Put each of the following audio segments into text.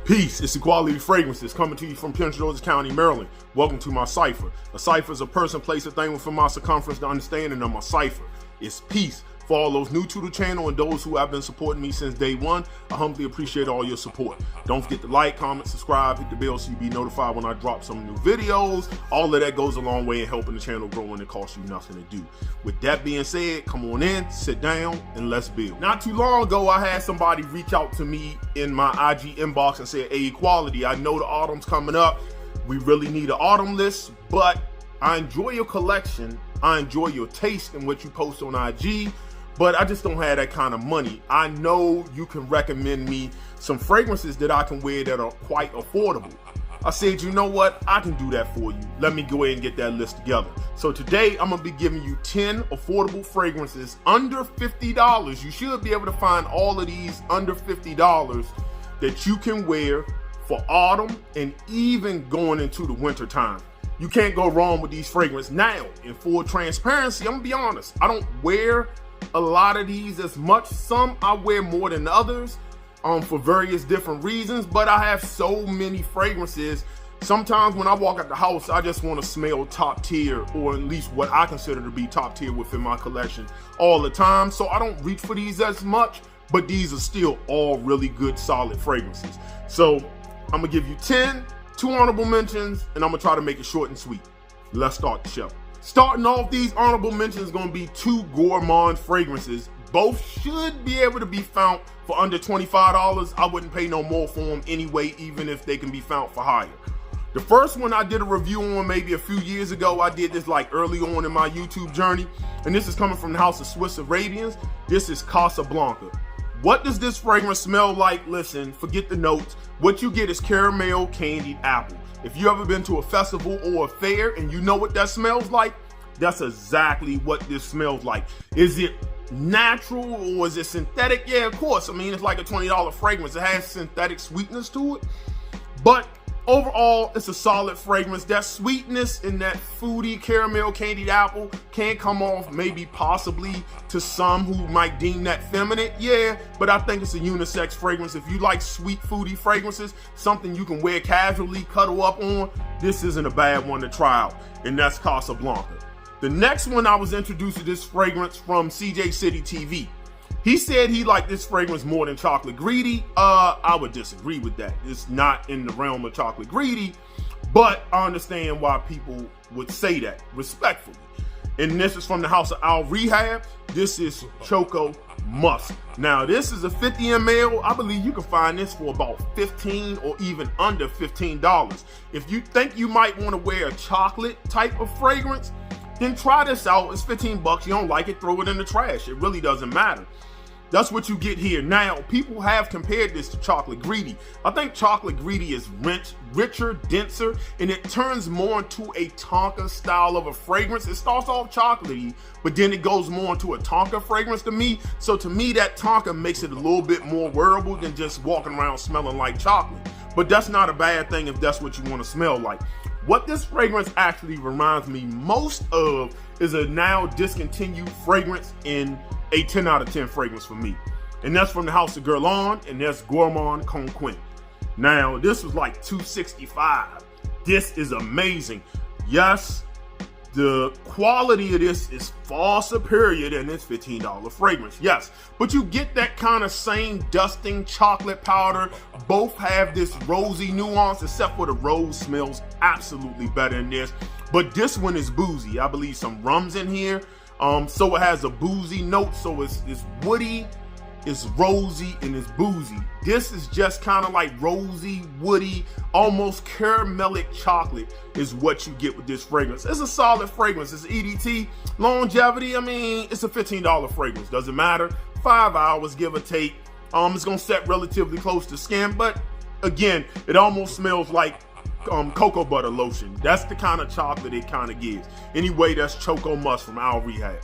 Peace, it's Equality Fragrances coming to you from Prince George's County, Maryland. Welcome to my cipher. A cipher is a person, place, a thing within my circumference. The understanding of my cipher is peace. For all those new to the channel and those who have been supporting me since day one, I humbly appreciate all your support. Don't forget to like, comment, subscribe, hit the bell so you be notified when I drop some new videos. All of that goes a long way in helping the channel grow and it costs you nothing to do. With that being said, come on in, sit down, and let's build. Not too long ago, I had somebody reach out to me in my IG inbox and said, hey, Equality, I know the autumn's coming up. We really need an autumn list, but I enjoy your collection. I enjoy your taste in what you post on IG. But I just don't have that kind of money. I know you can recommend me some fragrances that I can wear that are quite affordable. I said, you know what? I can do that for you. Let me go ahead and get that list together. So today I'm gonna be giving you 10 affordable fragrances under $50. You should be able to find all of these under $50 that you can wear for autumn and even going into the winter time. You can't go wrong with these fragrances. Now, in full transparency, I'm gonna be honest. I don't wear a lot of these as much. Some I wear more than others for various different reasons, but I have so many fragrances. Sometimes when I walk out the house, I just want to smell top tier, or at least what I consider to be top tier within my collection all the time. So I don't reach for these as much, but these are still all really good, solid fragrances. So I'm gonna give you 10, 2 honorable mentions, and I'm gonna try to make it short and sweet. Let's start the show. Starting off, these honorable mentions gonna be 2 gourmand fragrances. Both should be able to be found for under $25. I wouldn't pay no more for them anyway, even if they can be found for higher. The first one I did a review on maybe a few years ago. I did this like early on in my YouTube journey, and this is coming from the house of Swiss Arabians. This is Casablanca. What does this fragrance smell like? Listen, forget the notes. What you get is caramel candied apple. If you ever been to a festival or a fair and you know what that smells like, that's exactly what this smells like. Is it natural or is it synthetic? Yeah, of course. I mean, it's like a $20 fragrance. It has synthetic sweetness to it. But overall, it's a solid fragrance. That sweetness and that foodie caramel candied apple can come off maybe possibly to some who might deem that feminine. Yeah, but I think it's a unisex fragrance. If you like sweet foodie fragrances, something you can wear casually, cuddle up on, this isn't a bad one to try out. And that's Casablanca. The next one, I was introduced to this fragrance from CJ City TV. He said he liked this fragrance more than Chocolate Greedy. I would disagree with that. It's not in the realm of Chocolate Greedy, but I understand why people would say that, respectfully. And this is from the house of Rehab. This is Choco Musk. Now, this is a 50 ml. I believe you can find this for about $15 or even under $15. If you think you might want to wear a chocolate type of fragrance, then try this out. It's 15 bucks. You don't like it, throw it in the trash. It really doesn't matter. That's what you get here. Now, people have compared this to Chocolate Greedy. I think Chocolate Greedy is richer, denser, and it turns more into a Tonka style of a fragrance. It starts off chocolatey, but then it goes more into a Tonka fragrance to me. So to me, that Tonka makes it a little bit more wearable than just walking around smelling like chocolate. But that's not a bad thing if that's what you want to smell like. What this fragrance actually reminds me most of is a now discontinued fragrance in a 10 out of 10 fragrance for me. And that's from the house of Guerlain, and that's Gourmand Conquin. Now, this was like $265. This is amazing. Yes, the quality of this is far superior than this $15 fragrance. Yes, but you get that kind of same dusting chocolate powder. Both have this rosy nuance, except for the rose smells absolutely better than this. But this one is boozy. I believe some rum's in here. So it has a boozy note. So it's woody, it's rosy, and it's boozy. This is just kind of like rosy, woody, almost caramelic chocolate is what you get with this fragrance. It's a solid fragrance. It's EDT. Longevity, I mean, it's a $15 fragrance. Doesn't matter. 5 hours, give or take. It's gonna set relatively close to skin, but again, it almost smells like cocoa butter lotion. That's the kind of chocolate it kind of gives. Anyway, that's Choco Musk from Rehab.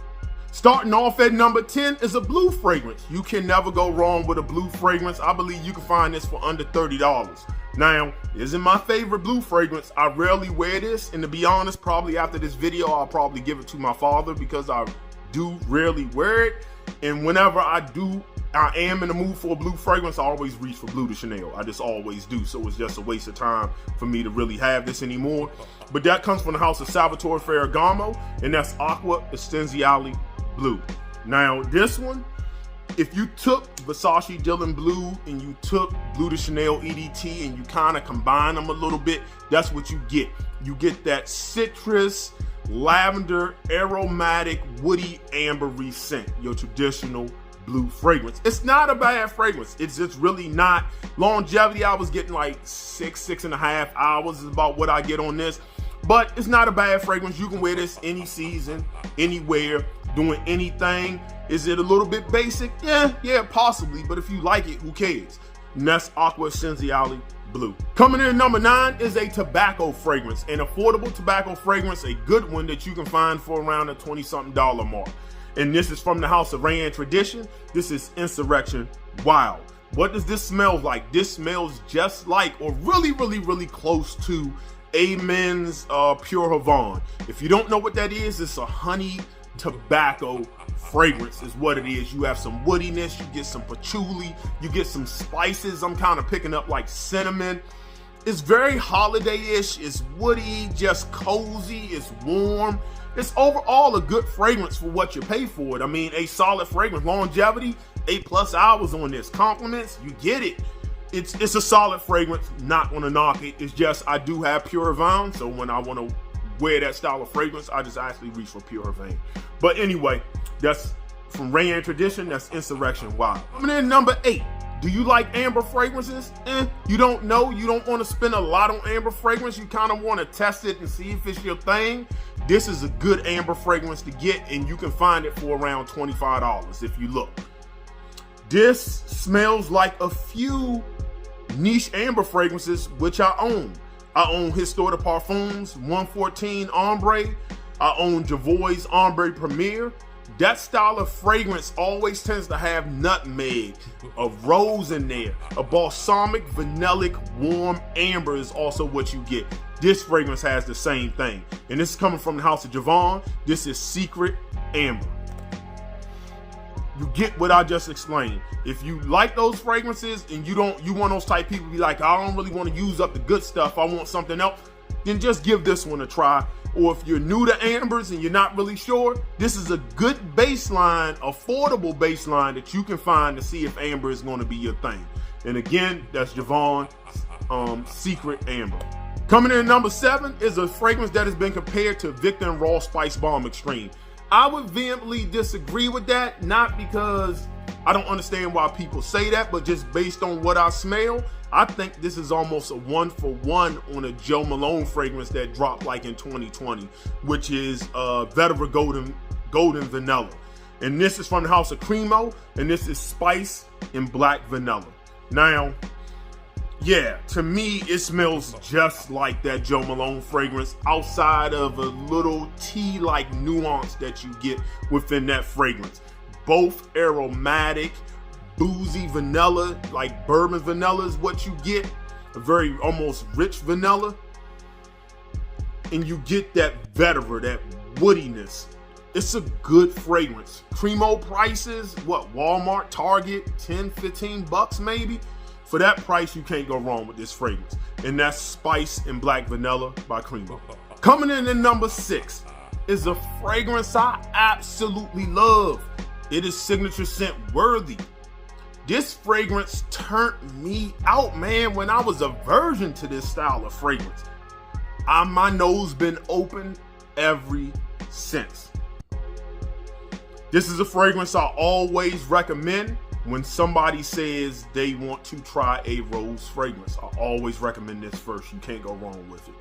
Starting off at number 10 is a blue fragrance. You can never go wrong with a blue fragrance. I believe you can find this for under $30. Now, isn't my favorite blue fragrance. I rarely wear this, and to be honest, probably after this video, I'll probably give it to my father because I do rarely wear it. And whenever I do I am in the mood for a blue fragrance, I always reach for Bleu De Chanel. I just always do. So it's just a waste of time for me to really have this anymore. But that comes from the house of Salvatore Ferragamo, and that's Acqua Essenziale Blu. Now, this one, if you took Versace Dylan Blue and you took Bleu De Chanel EDT and you kind of combine them a little bit, that's what you get. You get that citrus, lavender, aromatic, woody, ambery scent, your traditional blue fragrance. It's not a bad fragrance. It's just really not. Longevity, I was getting like 6.5 hours is about what I get on this. But it's not a bad fragrance. You can wear this any season, anywhere, doing anything. Is it a little bit basic? Yeah, possibly. But if you like it, who cares? And that's Acqua Essenziale Blu. Coming in at number 9 is a tobacco fragrance, an affordable tobacco fragrance, a good one that you can find for around the $20-something mark. And this is from the house of Reyane Tradition. This is Insurrection Wild. What does this smell like? This smells just like, or really close to, Amen's Pure Jovan. If you don't know what that is, it's a honey tobacco fragrance is what it is. You have some woodiness, you get some patchouli, you get some spices. I'm kind of picking up like cinnamon. It's very holiday-ish, it's woody, just cozy, it's warm. It's overall a good fragrance for what you pay for it. I mean, a solid fragrance. Longevity, 8+ hours on this. Compliments, you get it. It's a solid fragrance, not gonna knock it. It's just, I do have Pure Jovan, so when I wanna wear that style of fragrance, I just actually reach for Pure Jovan. But anyway, that's from Reyane Tradition, that's Insurrection Wild. Coming in number 8. Do you like amber fragrances? You don't know, you don't want to spend a lot on amber fragrance, you kind of want to test it and see if it's your thing. This is a good amber fragrance to get, and you can find it for around $25 if you look. This smells like a few niche amber fragrances, which I own. I own Histoire de Parfums 114 Ombre. I own Javoy's Ombre Premier. That style of fragrance always tends to have nutmeg, a rose in there, a balsamic, vanillic, warm amber is also what you get. This fragrance has the same thing. And this is coming from the house of Jovan. This is Secret Amber. You get what I just explained. If you like those fragrances and you want those type people to be like, I don't really want to use up the good stuff, I want something else, then just give this one a try. Or if you're new to ambers and you're not really sure, this is a good baseline, affordable baseline that you can find to see if amber is going to be your thing. And again, that's Jovan Secret Amber. Coming in at number 7 is a fragrance that has been compared to Victor and Raw Spice Bomb Extreme. I would vehemently disagree with that, not because I don't understand why people say that, but just based on what I smell, I think this is almost a 1-for-1 on a Joe Malone fragrance that dropped like in 2020, which is Vetiver Golden Vanilla. And this is from the house of Cremo, and this is Spice and Black Vanilla. Now, yeah, to me, it smells just like that Joe Malone fragrance outside of a little tea-like nuance that you get within that fragrance. Both aromatic, boozy vanilla, like bourbon vanilla is what you get. A very almost rich vanilla. And you get that vetiver, that woodiness. It's a good fragrance. Cremo prices, what, Walmart, Target, 10, 15 bucks maybe? For that price, you can't go wrong with this fragrance. And that's Spice and Black Vanilla by Cremo. Coming in at number 6 is a fragrance I absolutely love. It is signature scent worthy. This fragrance turned me out, man, when I was a virgin to this style of fragrance. My nose been open ever since. This is a fragrance I always recommend when somebody says they want to try a rose fragrance. I always recommend this first. You can't go wrong with it.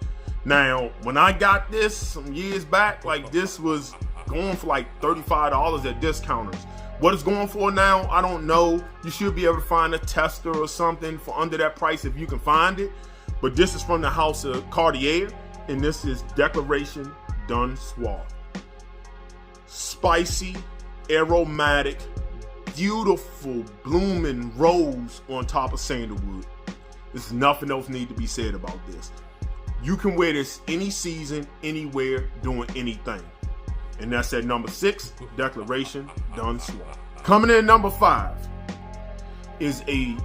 Now, when I got this some years back, like this was going for like $35 at discounters. What it's going for now, I don't know. You should be able to find a tester or something for under that price if you can find it. But this is from the house of Cartier, and this is Declaration D'un Soir. Spicy, aromatic, beautiful blooming rose on top of sandalwood. There's nothing else need to be said about this. You can wear this any season, anywhere, doing anything. And that's at number 6, Declaration D'un Soir. Coming in at number 5 is a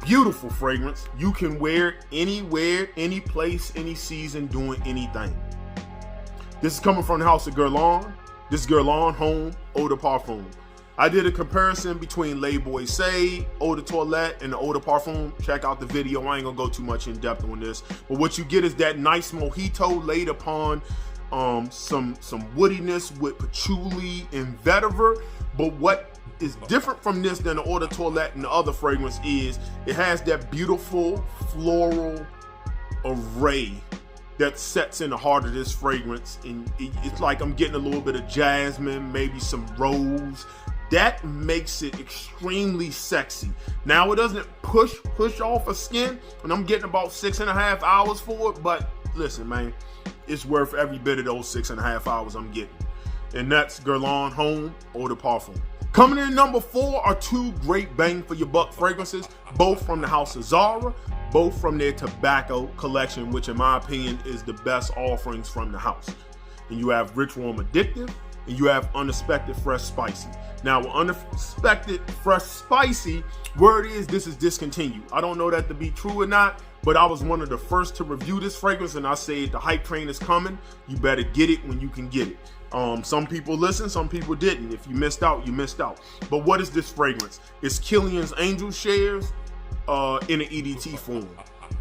beautiful fragrance. You can wear it anywhere, any place, any season, doing anything. This is coming from the house of Guerlain. This is Guerlain Homme Eau de Parfum. I did a comparison between Les Boadicea, Eau de Toilette, and the Eau de Parfum. Check out the video. I ain't gonna go too much in depth on this. But what you get is that nice mojito laid upon some woodiness with patchouli and vetiver. But what is different from this than the Eau de Toilette and the other fragrance is it has that beautiful floral array that sets in the heart of this fragrance. And it's like I'm getting a little bit of jasmine, maybe some rose. That makes it extremely sexy. Now it doesn't push off a skin, and I'm getting about 6.5 hours for it, but listen, man, it's worth every bit of those 6.5 hours I'm getting. And that's Guerlain Homme Eau de Parfum. Coming in number 4 are 2 great bang for your buck fragrances, both from the house of Zara, both from their tobacco collection, which in my opinion is the best offerings from the house. And you have Rich Warm Addictive, and you have Unexpected Fresh Spicy. Now, with Unexpected Fresh Spicy, word is this is discontinued. I don't know that to be true or not, but I was one of the first to review this fragrance, and I said the hype train is coming. You better get it when you can get it. Some people listened, some people didn't. If you missed out, you missed out. But what is this fragrance? It's Kilian's Angel Shares in an EDT form.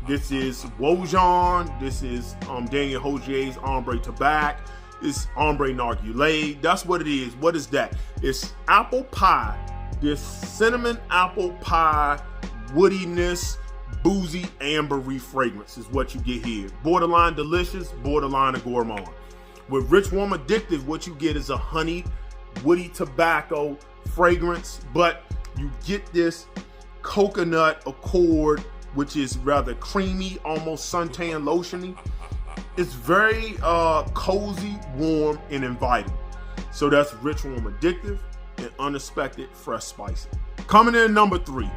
This is Wojan. This is Daniel Hogier's Ombre Tobacco. It's Ombre Narguilé. That's what it is. What is that? It's apple pie. This cinnamon apple pie, woodiness, boozy, ambery fragrance is what you get here. Borderline delicious, borderline a gourmand. With Rich Warm Addictive, what you get is a honey, woody tobacco fragrance, but you get this coconut accord, which is rather creamy, almost suntan lotiony. It's very cozy, warm, and inviting. So that's Rich Warm Addictive and Unexpected Fresh Spicy. Coming in number 3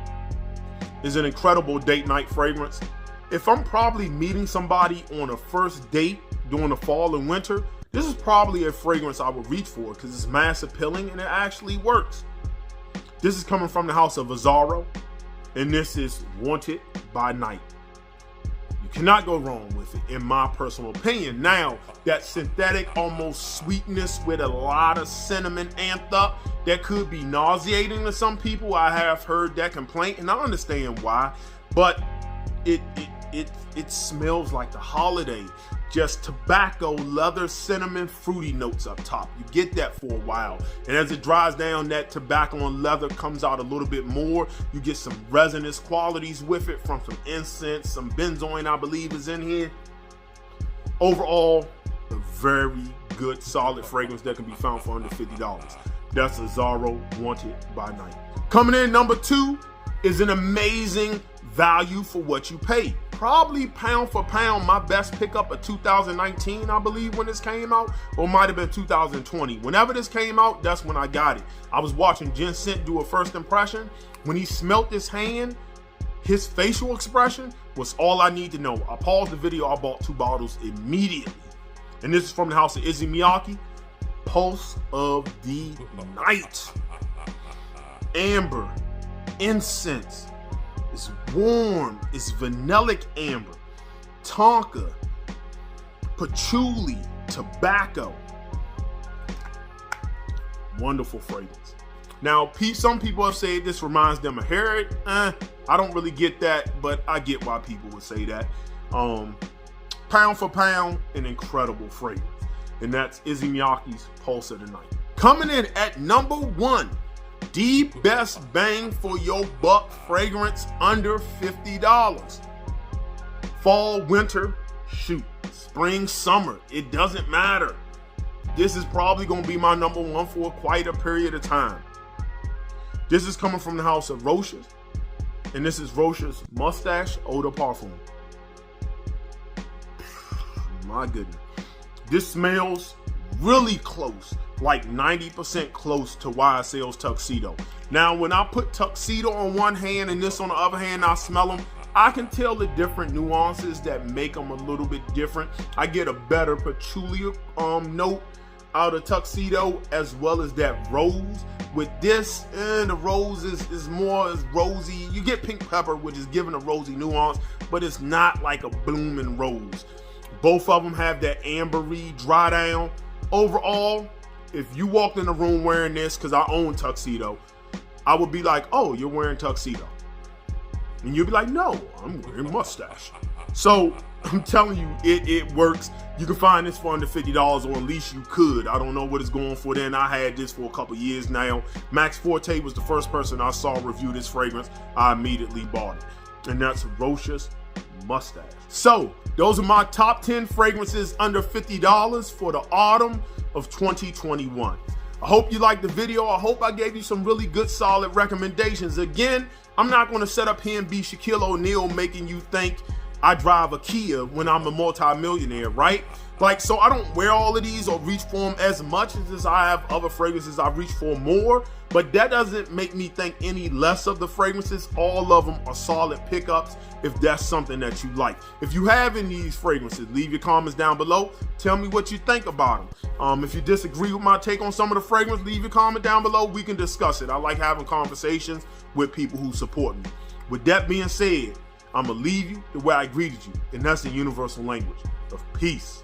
is an incredible date night fragrance. If I'm probably meeting somebody on a first date during the fall and winter, this is probably a fragrance I would reach for because it's mass appealing and it actually works. This is coming from the house of Azaro, and this is Wanted by Night. Cannot go wrong with it, in my personal opinion. Now, that synthetic, almost sweetness with a lot of cinnamon amped up, that could be nauseating to some people. I have heard that complaint, and I understand why. But it smells like the holiday. Just tobacco, leather, cinnamon, fruity notes up top. You get that for a while. And as it dries down, that tobacco and leather comes out a little bit more. You get some resinous qualities with it from some incense, some benzoin, I believe is in here. Overall, a very good, solid fragrance that can be found for under $50. That's a Zaro Wanted by Night. Coming in number 2 is an amazing value for what you pay. Probably pound for pound, my best pickup of 2019, I believe, when this came out, or might have been 2020. Whenever this came out, that's when I got it. I was watching Jen Sent do a first impression. When he smelt this hand, his facial expression was all I need to know. I paused the video, I bought 2 bottles immediately. And this is from the house of Issey Miyake, Pulse of the Night. Amber, incense. It's warm, it's vanillic amber, tonka, patchouli, tobacco. Wonderful fragrance. Now, some people have said this reminds them of Harriet. I don't really get that, but I get why people would say that. Pound for pound, an incredible fragrance. And that's Issey Miyake's Pulse of the Night. Coming in at number 1. The best bang for your buck fragrance under $50. Fall, winter, shoot. Spring, summer, it doesn't matter. This is probably going to be my number 1 for quite a period of time. This is coming from the house of Rochas, and this is Rochas Moustache Eau de Parfum. My goodness. This smells really close, like 90% close to YSL's Tuxedo. Now, when I put Tuxedo on one hand and this on the other hand, I smell them, I can tell the different nuances that make them a little bit different. I get a better patchouli note, out of tuxedo as well as that rose. With this, the rose is more rosy. You get pink pepper, which is giving a rosy nuance, but it's not like a blooming rose. Both of them have that ambery dry down. Overall, if you walked in the room wearing this, because I own tuxedo, I would be like, oh, you're wearing tuxedo. And you'd be like, no, I'm wearing mustache. So I'm telling you, it works. You can find this for under $50, or at least you could. I don't know what it's going for then. I had this for a couple years now. Max Forte was the first person I saw review this fragrance. I immediately bought it. And that's Rochas Moustache. So those are my top 10 fragrances under $50 for the autumn of 2021. I hope you liked the video. I hope I gave you some really good, solid recommendations. Again, I'm not going to set up here and be Shaquille O'Neal making you think I drive a Kia when I'm a multi-millionaire, right? Like, so I don't wear all of these or reach for them as much as I have other fragrances I reach for more, but that doesn't make me think any less of the fragrances. All of them are solid pickups if that's something that you like. If you have any of these fragrances, leave your comments down below. Tell me what you think about them. If you disagree with my take on some of the fragrance, leave your comment down below. We can discuss it. I like having conversations with people who support me. With that being said, I'm gonna leave you the way I greeted you, and that's the universal language of peace.